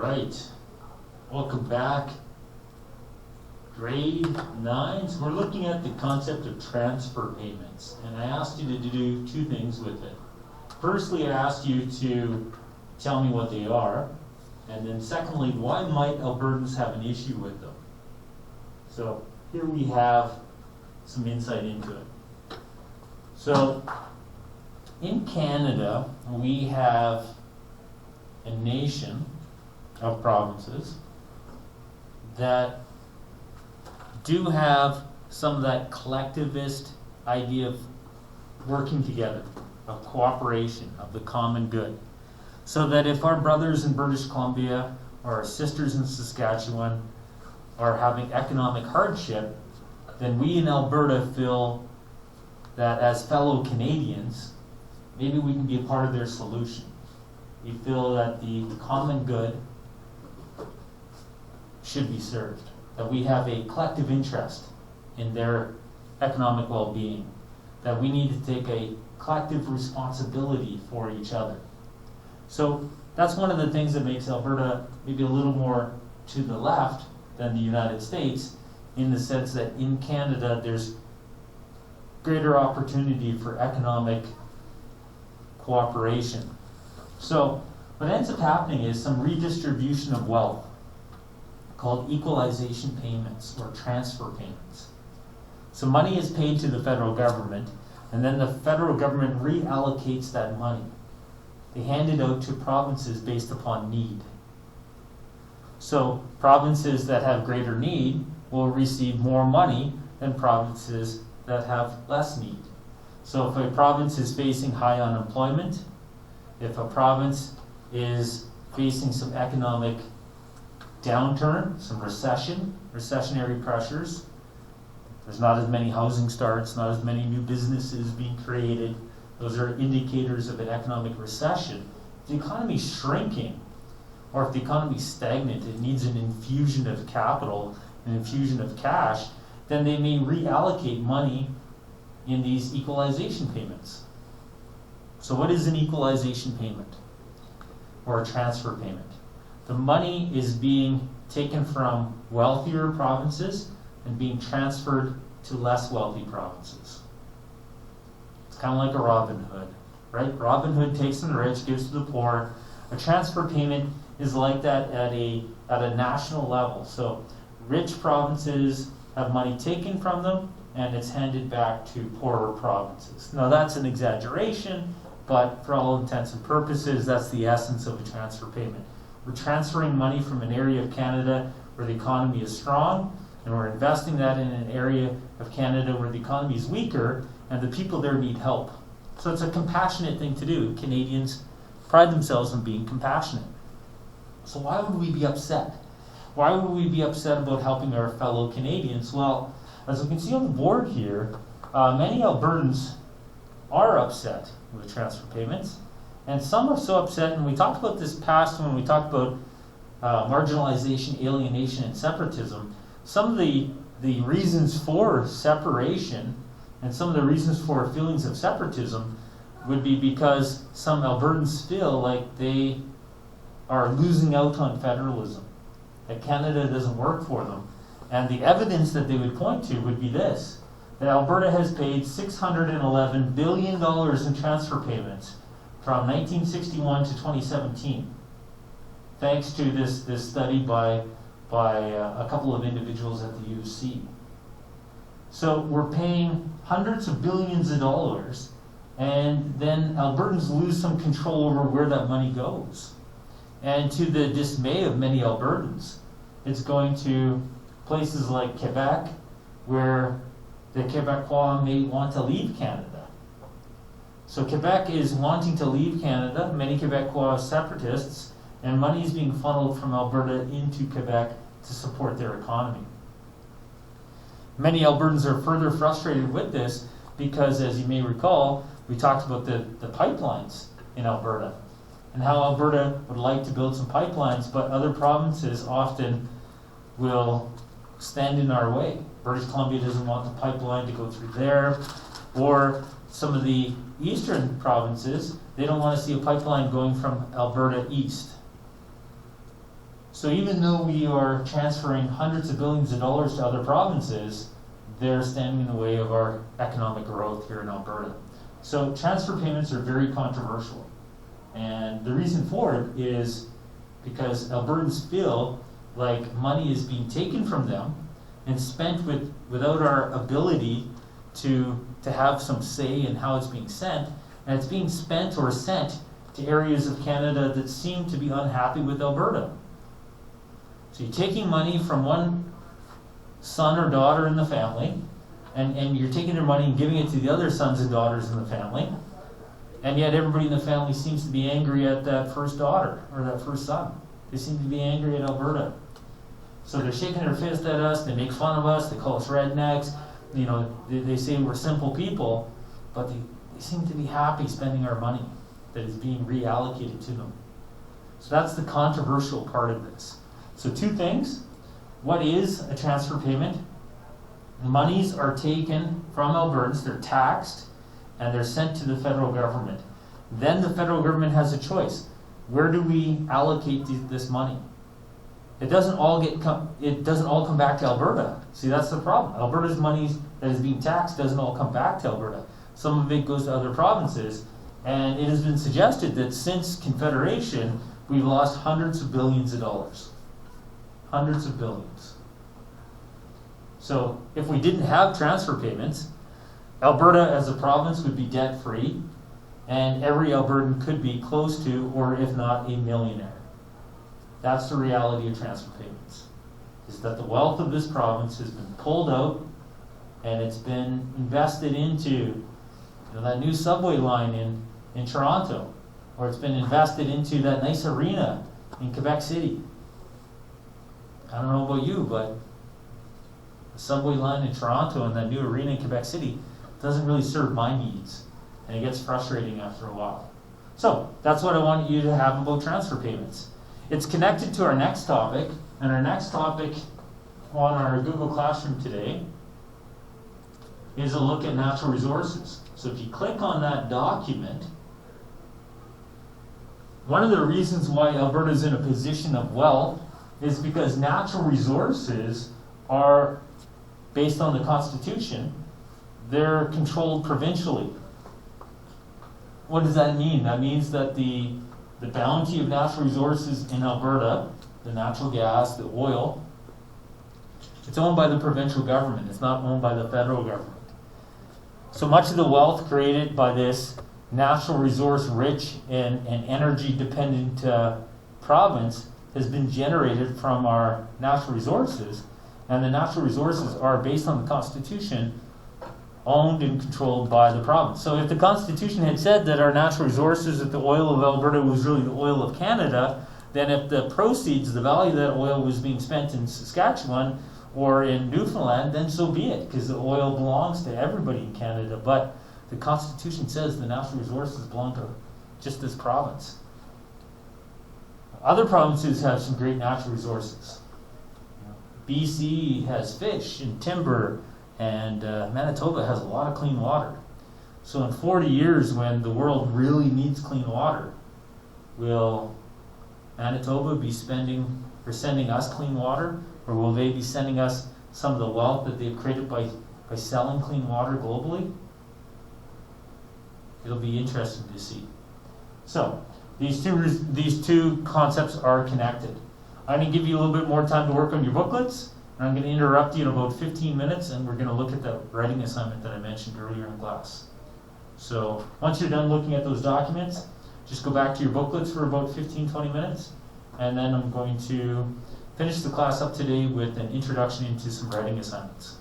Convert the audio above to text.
right, welcome back. Grade 9, so we're looking at the concept of transfer payments, and I asked you to do two things with it. Firstly, I asked you to tell me what they are, and then secondly, why might Albertans have an issue with them? So here we have some insight into it. So in Canada, we have a nation of provinces that do have some of that collectivist idea of working together, of cooperation, of the common good. So that if our brothers in British Columbia or our sisters in Saskatchewan are having economic hardship, then we in Alberta feel that as fellow Canadians, maybe we can be a part of their solution. We feel that the common good should be served, that we have a collective interest in their economic well-being, that we need to take a collective responsibility for each other. So that's one of the things that makes Alberta maybe a little more to the left than the United States, in the sense that in Canada there's greater opportunity for economic cooperation. So what ends up happening is some redistribution of wealth called equalization payments or transfer payments. So money is paid to the federal government, and then the federal government reallocates that money. They hand it out to provinces based upon need. So provinces that have greater need will receive more money than provinces that have less need. So if a province is facing high unemployment, if a province is facing some economic downturn, some recessionary pressures, there's not as many housing starts, not as many new businesses being created, those are indicators of an economic recession. If the economy is shrinking, or if the economy is stagnant, it needs an infusion of capital, an infusion of cash, then they may reallocate money in these equalization payments. So what is an equalization payment or a transfer payment? The money is being taken from wealthier provinces and being transferred to less wealthy provinces. It's kind of like a Robin Hood, right? Robin Hood takes from the rich, gives to the poor. A transfer payment is like that at a national level. So rich provinces have money taken from them and it's handed back to poorer provinces. Now that's an exaggeration, but for all intents and purposes, that's the essence of a transfer payment. We're transferring money from an area of Canada where the economy is strong, and we're investing that in an area of Canada where the economy is weaker and the people there need help. So it's a compassionate thing to do. Canadians pride themselves on being compassionate. So why would we be upset? Why would we be upset about helping our fellow Canadians? Well, as we can see on the board here, many Albertans are upset with transfer payments. And some are so upset, and we talked about this past when we talked about marginalization, alienation, and separatism. Some of the reasons for separation and some of the reasons for feelings of separatism would be because some Albertans feel like they are losing out on federalism, that Canada doesn't work for them. And the evidence that they would point to would be this, that Alberta has paid $611 billion in transfer payments from 1961 to 2017, thanks to this study by a couple of individuals at the UC. So we're paying hundreds of billions of dollars, and then Albertans lose some control over where that money goes. And to the dismay of many Albertans, it's going to places like Quebec, where the Quebecois may want to leave Canada. So Quebec is wanting to leave Canada, many Quebecois separatists, and money is being funneled from Alberta into Quebec to support their economy. Many Albertans are further frustrated with this because, as you may recall, we talked about the pipelines in Alberta and how Alberta would like to build some pipelines, but other provinces often will stand in our way. British Columbia doesn't want the pipeline to go through there, or some of the eastern provinces, they don't want to see a pipeline going from Alberta east. So even though we are transferring hundreds of billions of dollars to other provinces, they're standing in the way of our economic growth here in Alberta. So transfer payments are very controversial. And the reason for it is because Albertans feel like money is being taken from them and spent without our ability to have some say in how it's being sent, and it's being spent or sent to areas of Canada that seem to be unhappy with Alberta. So you're taking money from one son or daughter in the family, and you're taking their money and giving it to the other sons and daughters in the family, and yet everybody in the family seems to be angry at that first daughter or that first son. They seem to be angry at Alberta. So they're shaking their fist at us, they make fun of us, they call us rednecks, you know, they say we're simple people, but they seem to be happy spending our money that is being reallocated to them. So that's the controversial part of this. So two things. What is a transfer payment? Monies are taken from Albertans, they're taxed, and they're sent to the federal government. Then the federal government has a choice. Where do we allocate this money? It doesn't all come back to Alberta. See, that's the problem. Alberta's money that is being taxed doesn't all come back to Alberta. Some of it goes to other provinces, and it has been suggested that since Confederation, we've lost hundreds of billions of dollars. Hundreds of billions. So if we didn't have transfer payments, Alberta as a province would be debt-free, and every Albertan could be close to, or if not, a millionaire. That's the reality of transfer payments, is that the wealth of this province has been pulled out and it's been invested into that new subway line in Toronto, or it's been invested into that nice arena in Quebec City. I don't know about you, but the subway line in Toronto and that new arena in Quebec City doesn't really serve my needs, and it gets frustrating after a while. So that's what I want you to have about transfer payments. It's connected to our next topic, and our next topic on our Google Classroom today is a look at natural resources. So if you click on that document, one of the reasons why Alberta is in a position of wealth is because natural resources are, based on the Constitution, they're controlled provincially. What does that mean? That means that the bounty of natural resources in Alberta, the natural gas, the oil, it's owned by the provincial government. It's not owned by the federal government. So much of the wealth created by this natural resource rich and energy dependent province has been generated from our natural resources, and the natural resources are, based on the Constitution, owned and controlled by the province. So if the Constitution had said that our natural resources, that the oil of Alberta was really the oil of Canada, then if the proceeds, the value of that oil was being spent in Saskatchewan or in Newfoundland, then so be it, because the oil belongs to everybody in Canada. But the Constitution says the natural resources belong to just this province. Other provinces have some great natural resources. BC has fish and timber, and Manitoba has a lot of clean water. So in 40 years, when the world really needs clean water, will Manitoba be sending us clean water, or will they be sending us some of the wealth that they've created by selling clean water globally? It'll be interesting to see. So these two concepts are connected. I'm going to give you a little bit more time to work on your booklets, and I'm going to interrupt you in about 15 minutes, and we're going to look at that writing assignment that I mentioned earlier in class. So once you're done looking at those documents, just go back to your booklets for about 15-20 minutes, and then I'm going to finish the class up today with an introduction into some writing assignments.